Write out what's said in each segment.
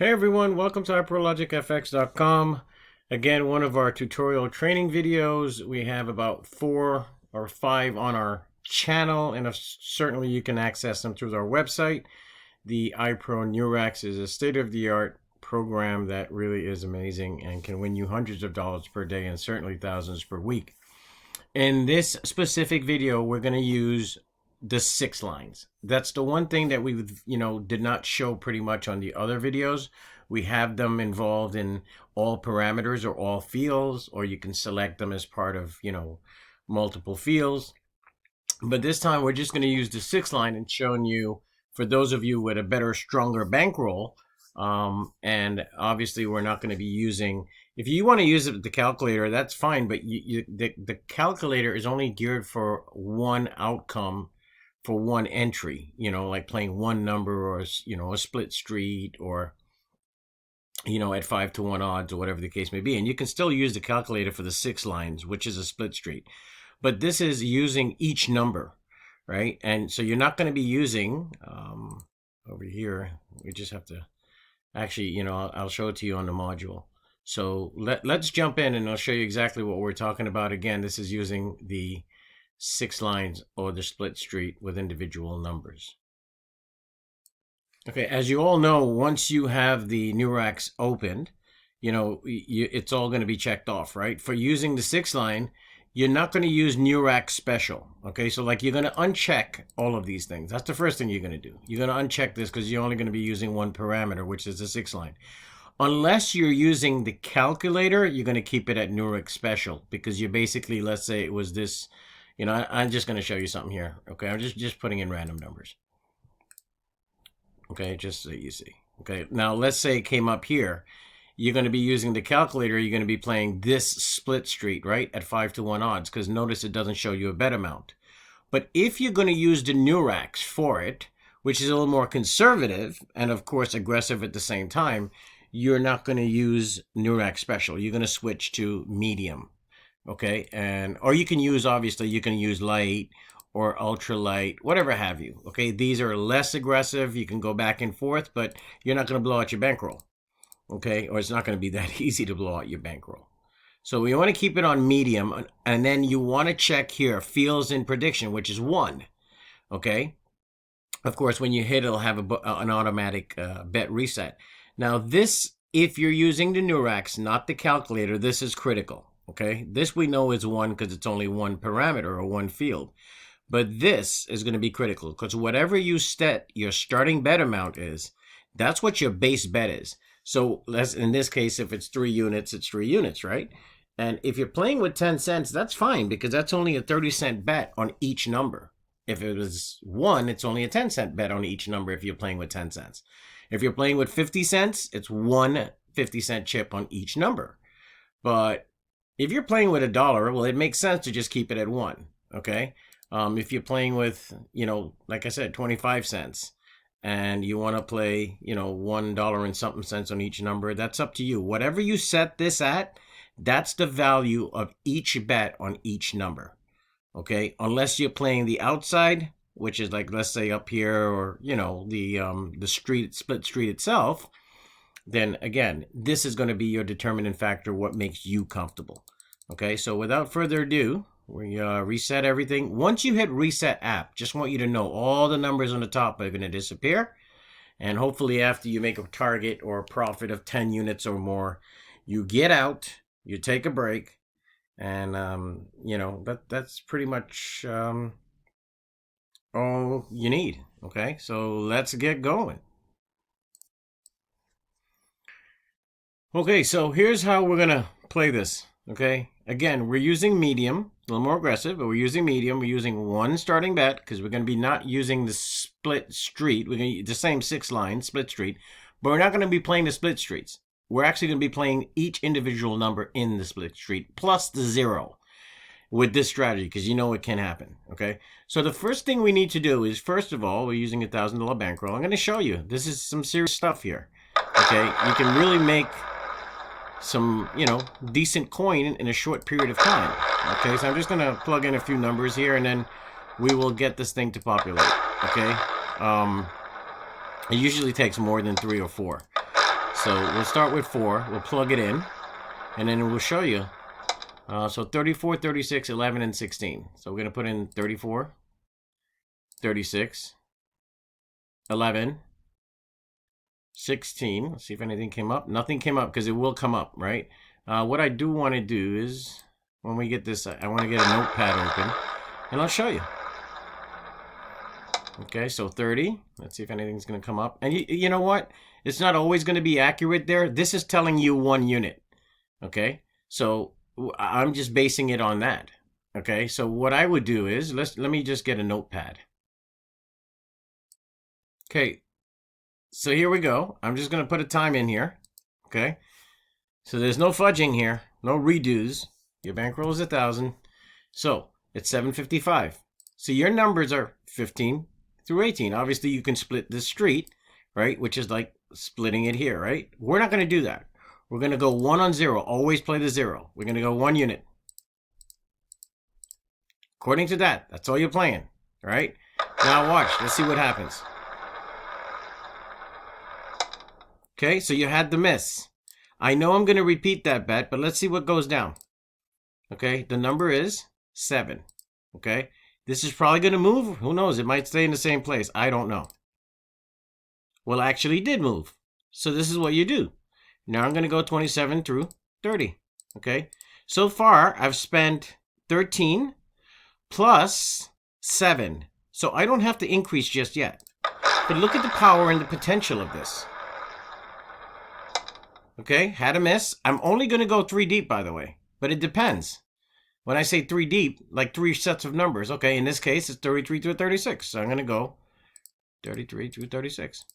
Hey everyone, welcome to IproLogicFX.com. Again, one of our tutorial training videos. We have about 4 or 5 on our channel, and certainly you can access them through our website. The IproNeurx is a state-of-the-art program that really is amazing and can win you hundreds of dollars per day and certainly thousands per week. In this specific video, we're going to use the 6 lines. That's the one thing that we did not show pretty much on the other videos. We have them involved in all parameters or all fields, or you can select them as part of multiple fields. But this time we're just going to use the 6 line and showing you, for those of you with a better, stronger bankroll, and obviously we're not going to be using, if you want to use it with the calculator, that's fine, but the calculator is only geared for one outcome, for one entry, like playing one number, or a split street, or at 5 to 1 odds, or whatever the case may be. And you can still use the calculator for the 6 lines, which is a split street, but this is using each number, right? And so you're not going to be using over here. We just have to actually, I'll show it to you on the module. So let's jump in and I'll show you exactly what we're talking about. Again, this is using the 6 lines or the split street with individual numbers. Okay, as you all know, once you have the Neurx opened, it's all going to be checked off, right? For using the 6 line, you're not going to use Neurx special. Okay, so like you're going to uncheck all of these things. That's the first thing you're going to do. You're going to uncheck this because you're only going to be using one parameter, which is the 6 line. Unless you're using the calculator, you're going to keep it at Neurx special, because you're basically, let's say it was this. I'm just going to show you something here. Okay, I'm just putting in random numbers. Okay, just so you see. Okay, now let's say it came up here. You're going to be using the calculator. You're going to be playing this split street, right, at 5 to 1 odds, because notice it doesn't show you a bet amount. But if you're going to use the Neurx for it, which is a little more conservative and, of course, aggressive at the same time, you're not going to use Neurx special. You're going to switch to medium. Okay, or you can use, obviously, you can use light or ultra light, whatever have you. Okay, these are less aggressive. You can go back and forth, but you're not going to blow out your bankroll. Okay, or it's not going to be that easy to blow out your bankroll. So we want to keep it on medium, and then you want to check here, fields in prediction, which is 1. Okay, of course, when you hit, it'll have an automatic bet reset. Now this, if you're using the Neurx, not the calculator, this is critical. Okay, this we know is 1 because it's only one parameter or one field. But this is going to be critical, because whatever you set your starting bet amount is, that's what your base bet is. So in this case, if it's 3 units, it's 3 units, right? And if you're playing with 10 cents, that's fine, because that's only a 30-cent bet on each number. If it was 1, it's only a 10-cent bet on each number if you're playing with 10 cents. If you're playing with 50 cents, it's 1 50-cent chip on each number. But if you're playing with $1, well, it makes sense to just keep it at 1, okay? If you're playing with, like I said, 25 cents, and you want to play, $1 and something cents on each number, that's up to you. Whatever you set this at, that's the value of each bet on each number, okay? Unless you're playing the outside, which is like, let's say up here, or, the split street itself, then again, this is going to be your determining factor, what makes you comfortable. Okay, so without further ado, we reset everything. Once you hit reset app, just want you to know all the numbers on the top are going to disappear. And hopefully after you make a target or a profit of 10 units or more, you get out, you take a break, and that's pretty much all you need. Okay, so let's get going. Okay, so here's how we're going to play this. Okay, again, we're using medium, a little more aggressive, but we're using medium. We're using 1 starting bet, because we're going to be not using the split street. We're going to use the same 6 line split street, but we're not going to be playing the split streets. We're actually going to be playing each individual number in the split street plus the 0 with this strategy, because it can happen. Okay, so the first thing we need to do is, first of all, we're using a $1,000 bankroll. I'm going to show you. This is some serious stuff here. Okay, you can really make some, decent coin in a short period of time. Okay, so I'm just going to plug in a few numbers here, and then we will get this thing to populate. Okay, it usually takes more than 3 or 4. So we'll start with 4. We'll plug it in, and then we'll show you. So 34, 36, 11, and 16. So we're going to put in 34, 36, 11, 16. Let's see if anything came up. Nothing came up because it will come up, right? What I do want to do is, when we get this, I want to get a notepad open, and I'll show you. Okay, so 30. Let's see if anything's going to come up. And you know what? It's not always going to be accurate there. This is telling you 1 unit. Okay, so I'm just basing it on that. Okay, so what I would do is, let me just get a notepad. Okay, so here we go. I'm just going to put a time in here. Okay, so there's no fudging here, no redos. Your bankroll is 1,000. So it's 755. So your numbers are 15 through 18. Obviously, you can split this street, right? Which is like splitting it here, right? We're not going to do that. We're going to go 1 on 0. Always play the 0. We're going to go 1 unit. According to that, that's all you're playing, right? Now watch. Let's see what happens. Okay, so you had the miss. I know I'm going to repeat that bet, but let's see what goes down. Okay, the number is 7. Okay, this is probably going to move. Who knows? It might stay in the same place. I don't know. Well, actually did move. So this is what you do. Now I'm going to go 27 through 30. Okay, so far I've spent 13 plus 7. So I don't have to increase just yet. But look at the power and the potential of this. Okay, had a miss. I'm only going to go 3 deep, by the way. But it depends. When I say 3 deep, like 3 sets of numbers. Okay, in this case, it's 33 through 36. So I'm going to go 33 through 36.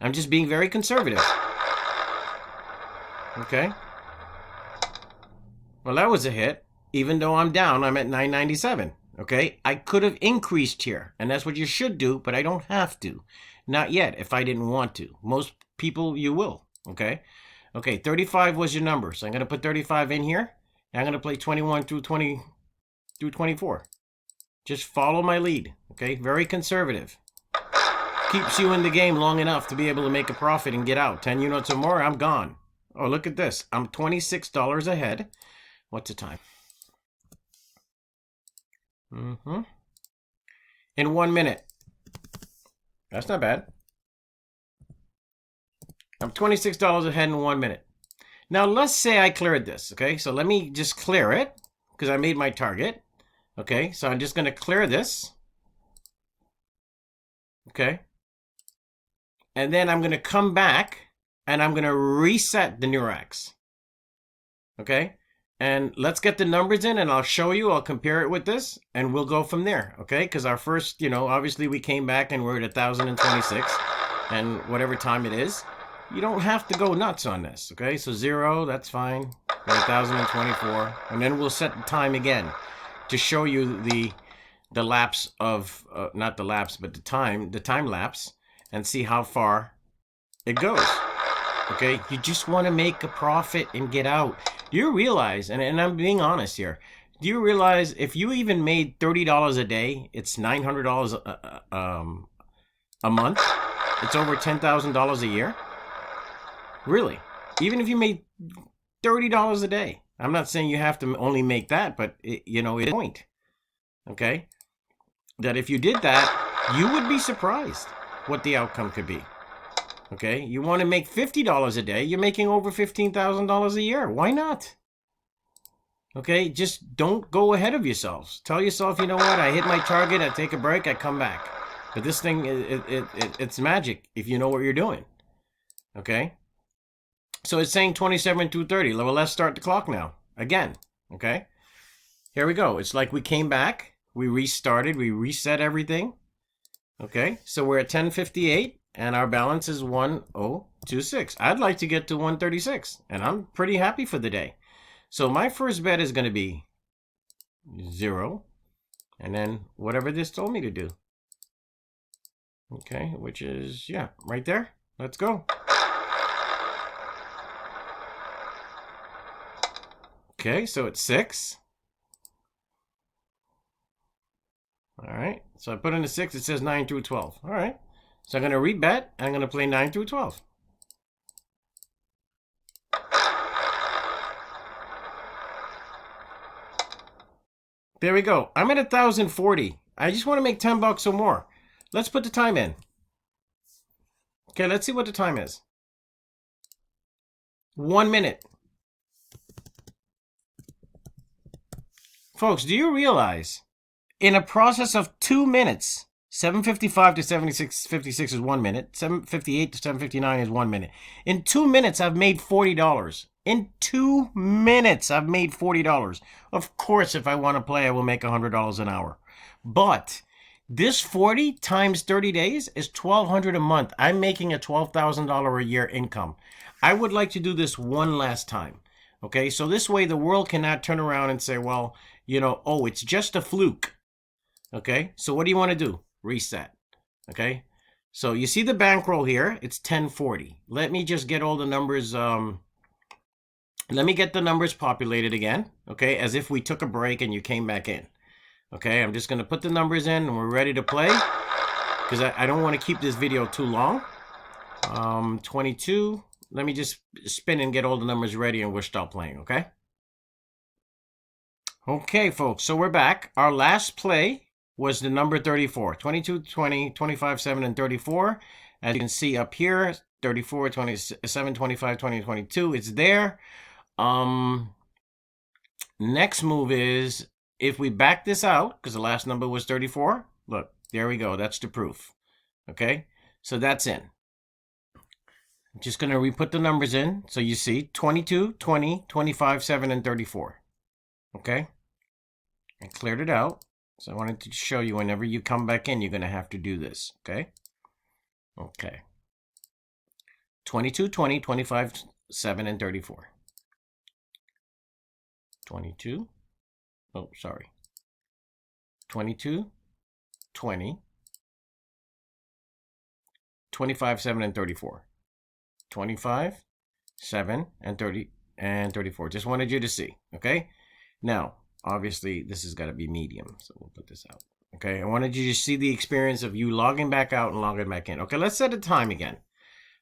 I'm just being very conservative. Okay. Well, that was a hit. Even though I'm down, I'm at 997. Okay, I could have increased here. And that's what you should do, but I don't have to. Not yet, if I didn't want to. Most people, you will. Okay. Okay, 35 was your number. So I'm going to put 35 in here. And I'm going to play 21 through 24. Just follow my lead. Okay, very conservative. Keeps you in the game long enough to be able to make a profit and get out. 10 units or more, I'm gone. Oh, look at this. I'm $26 ahead. What's the time? In 1 minute. That's not bad. I'm $26 ahead in 1 minute. Now, let's say I cleared this, okay? So let me just clear it because I made my target. Okay, so I'm just going to clear this. Okay. And then I'm going to come back and I'm going to reset the IproNeurx. Okay. And let's get the numbers in and I'll show you. I'll compare it with this and we'll go from there. Okay. Because our first, obviously we came back and we're at 1,026 and whatever time it is. You don't have to go nuts on this. Okay. So 0, that's fine. We're 1,024. And then we'll set the time again to show you the lapse of, not the lapse, but the time lapse and see how far it goes. Okay. You just want to make a profit and get out. Do you realize, and I'm being honest here, do you realize if you even made $30 a day, it's $900 a month? It's over $10,000 a year? Really? Even if you made $30 a day. I'm not saying you have to only make that, but it's a point. Okay? That if you did that, you would be surprised what the outcome could be. Okay, you want to make $50 a day, you're making over $15,000 a year. Why not? Okay, just don't go ahead of yourselves. Tell yourself, you know what, I hit my target, I take a break, I come back. But this thing, it's magic if you know what you're doing. Okay? So it's saying 27 through 30. Well, let's start the clock now. Again. Okay? Here we go. It's like we came back, we restarted, we reset everything. Okay, so we're at 1058. And our balance is 1026. I'd like to get to 136. And I'm pretty happy for the day. So my first bet is going to be 0. And then whatever this told me to do. Okay, which is, yeah, right there. Let's go. Okay, so it's 6. All right, so I put in a 6. It says 9 through 12. All right. So I'm going to rebet, and I'm going to play 9 through 12. There we go. I'm at 1,040. I just want to make 10 bucks or more. Let's put the time in. Okay, let's see what the time is. 1 minute. Folks, do you realize in a process of 2 minutes, 7:55 to 7:56 is 1 minute, 7:58 to 7:59 is 1 minute. In 2 minutes, I've made $40. In 2 minutes, I've made $40. Of course, if I want to play, I will make $100 an hour. But this 40 times 30 days is $1,200 a month. I'm making a $12,000 a year income. I would like to do this one last time. Okay, so this way the world cannot turn around and say, well, you know, oh, it's just a fluke. Okay, so what do you want to do? Reset. Okay, so you see the bankroll here. It's 1040. Let me just get all the numbers. Let me get the numbers populated again. Okay, as if we took a break and you came back in. Okay, I'm just going to put the numbers in and we're ready to play. Because I don't want to keep this video too long. 22. Let me just spin and get all the numbers ready and we'll start playing, okay? Okay, folks, so we're back. Our last play was the number 34. 22, 20, 25, 7, and 34. As you can see up here, 34, 27, 25, 20, 22. It's there. Next move is, if we back this out, because the last number was 34, look, there we go. That's the proof. Okay, so that's in. I'm just going to re-put the numbers in. So you see 22, 20, 25, 7, and 34. Okay, I cleared it out. So I wanted to show you whenever you come back in, you're going to have to do this. Okay, okay. 22, 20, 25, 7, and 34. 22. Oh, sorry. 22, 20, 25, 7, and 34. 25, 7, and 30, and 34. Just wanted you to see, okay? Now, obviously, this has got to be medium, so we'll put this out. Okay, I wanted you to see the experience of you logging back out and logging back in. Okay, let's set a time again.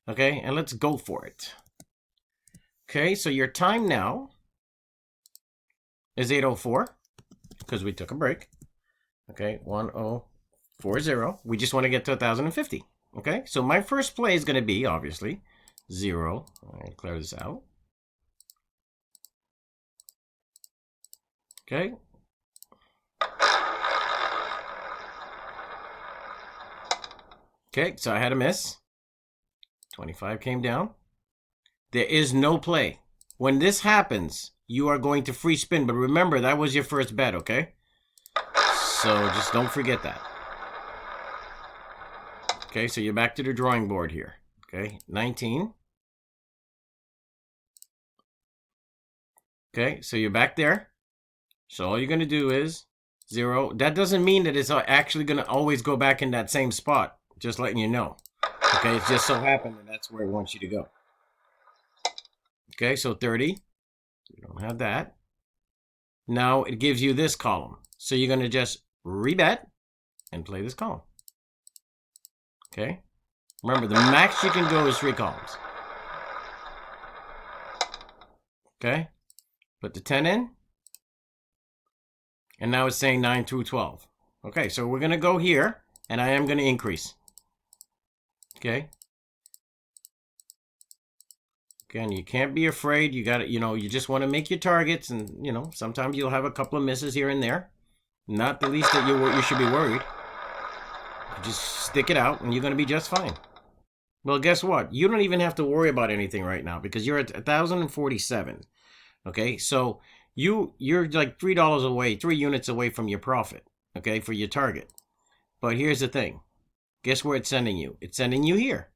Okay, and let's go for it. Okay, so your time now is 8:04 because we took a break. Okay, 1040. We just want to get to 1,050. Okay, so my first play is going to be, obviously, 0. I'll clear this out. Okay. Okay, so I had a miss. 25 came down. There is no play. When this happens, you are going to free spin. But remember, that was your first bet, okay? So just don't forget that. Okay, so you're back to the drawing board here. Okay, 19. Okay, so you're back there. So all you're going to do is 0. That doesn't mean that it's actually going to always go back in that same spot. Just letting you know. Okay, it just so happened that that's where it wants you to go. Okay, so 30. You don't have that. Now it gives you this column. So you're going to just rebet and play this column. Okay. Remember, the max you can go is 3 columns. Okay. Put the 10 in. And now it's saying 9 through 12. Okay, so we're going to go here. And I am going to increase. Okay. Again, you can't be afraid. You got to, you just want to make your targets. And, sometimes you'll have a couple of misses here and there. Not the least that you should be worried. Just stick it out and you're going to be just fine. Well, guess what? You don't even have to worry about anything right now because you're at 1,047. Okay, so you're like $3 away, 3 units away from your profit. Okay, for your target. But here's the thing. Guess where it's sending you? It's sending you here.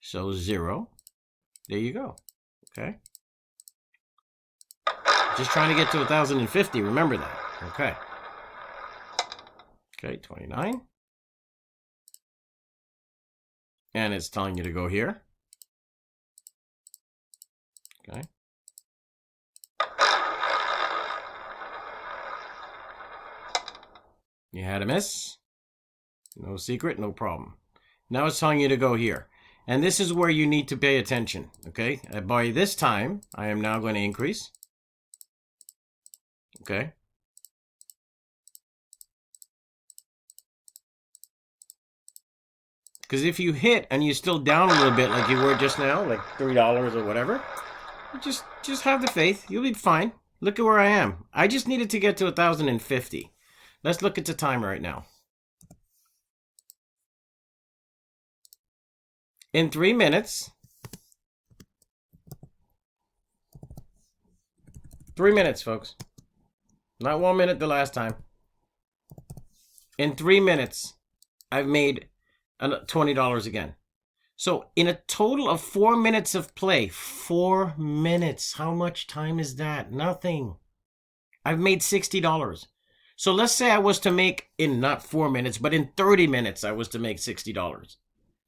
So 0. There you go. Okay. Just trying to get to 1,050. Remember that. Okay. Okay, 29. And it's telling you to go here. Okay. You had a miss. No secret, no problem. Now it's telling you to go here. And this is where you need to pay attention. Okay. By this time, I am now going to increase. Okay. Because if you hit and you're still down a little bit like you were just now, like $3 or whatever, just have the faith. You'll be fine. Look at where I am. I just needed to get to 1,050. Let's look at the time right now. In 3 minutes, 3 minutes, folks. Not 1 minute the last time. In 3 minutes, I've made $20 again. So in a total of 4 minutes of play, 4 minutes, how much time is that? Nothing. I've made $60. So let's say I was to make, in not 4 minutes, but in 30 minutes, I was to make $60.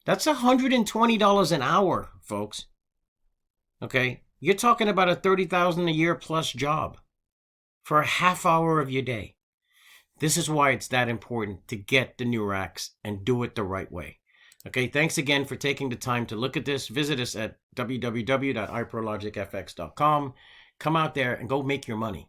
That's $120 an hour, folks. Okay? You're talking about a $30,000 a year plus job for a half hour of your day. This is why it's that important to get the NeuRx and do it the right way. Okay, thanks again for taking the time to look at this. Visit us at www.iprologicfx.com. Come out there and go make your money.